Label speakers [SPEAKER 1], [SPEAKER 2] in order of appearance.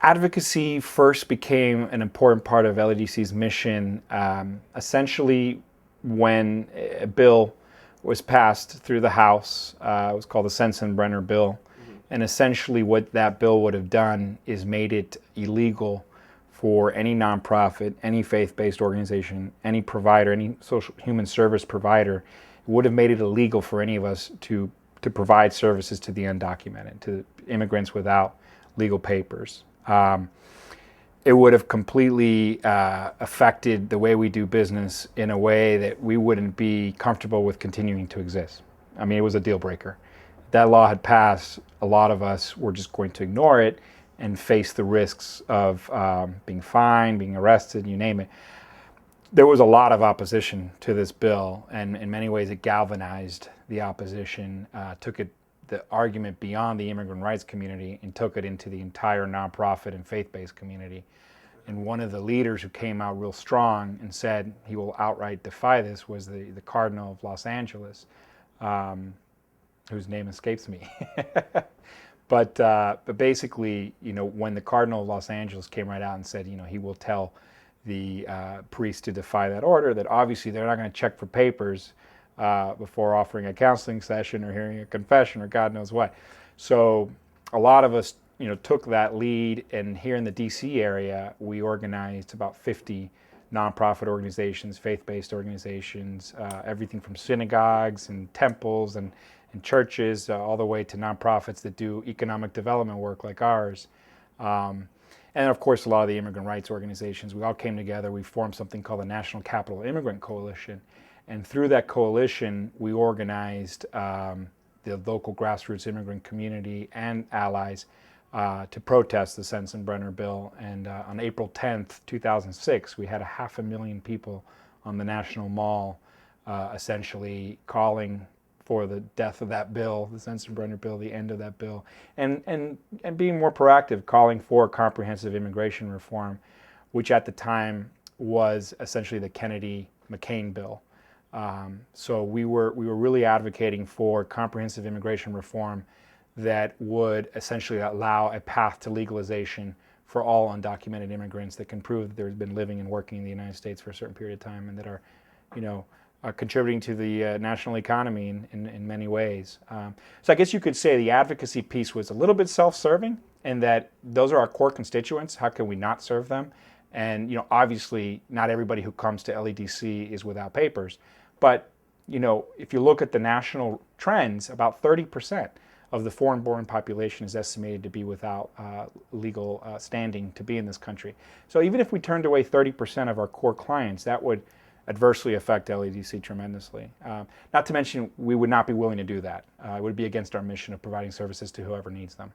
[SPEAKER 1] Advocacy first became an important part of LEDC's mission essentially when a bill was passed through the House. It was called the Sensenbrenner Bill. And essentially what that bill would have done is made it illegal for any nonprofit, any faith-based organization, any provider, any social human service provider. It would have made it illegal for any of us to provide services to the undocumented, to immigrants without legal papers. It would have completely affected the way we do business in a way that we wouldn't be comfortable with continuing to exist. I mean, it was a deal breaker. That law had passed, a lot of us were just going to ignore it and face the risks of being fined, being arrested, you name it. There was a lot of opposition to this bill, and in many ways it galvanized the opposition, took the argument beyond the immigrant rights community and took it into the entire nonprofit and faith-based community. And one of the leaders who came out real strong and said he will outright defy this was the Cardinal of Los Angeles, whose name escapes me. But basically, when the Cardinal of Los Angeles came right out and said, he will tell the priests to defy that order, that obviously they're not going to check for papers before offering a counseling session or hearing a confession or God knows what. So a lot of us, took that lead, and here in the DC area, we organized about 50 nonprofit organizations, faith-based organizations, everything from synagogues and temples and churches, all the way to nonprofits that do economic development work like ours. And of course, a lot of the immigrant rights organizations. We all came together. We formed something called the National Capital Immigrant Coalition. And through that coalition, we organized the local grassroots immigrant community and allies to protest the Sensenbrenner bill. And on April 10th, 2006, we had 500,000 people on the National Mall essentially calling for the death of that bill, the Sensenbrenner bill, the end of that bill, and being more proactive, calling for comprehensive immigration reform, which at the time was essentially the Kennedy-McCain bill. So we were really advocating for comprehensive immigration reform that would essentially allow a path to legalization for all undocumented immigrants that can prove that they've been living and working in the United States for a certain period of time and that are, contributing to the national economy in many ways. So I guess you could say the advocacy piece was a little bit self-serving, and that those are our core constituents. How can we not serve them? And obviously not everybody who comes to LEDC is without papers, but if you look at the national trends, about 30% of the foreign-born population is estimated to be without legal standing to be in this country. So even if we turned away 30% of our core clients, that would adversely affect LEDC tremendously. Not to mention, we would not be willing to do that. It would be against our mission of providing services to whoever needs them.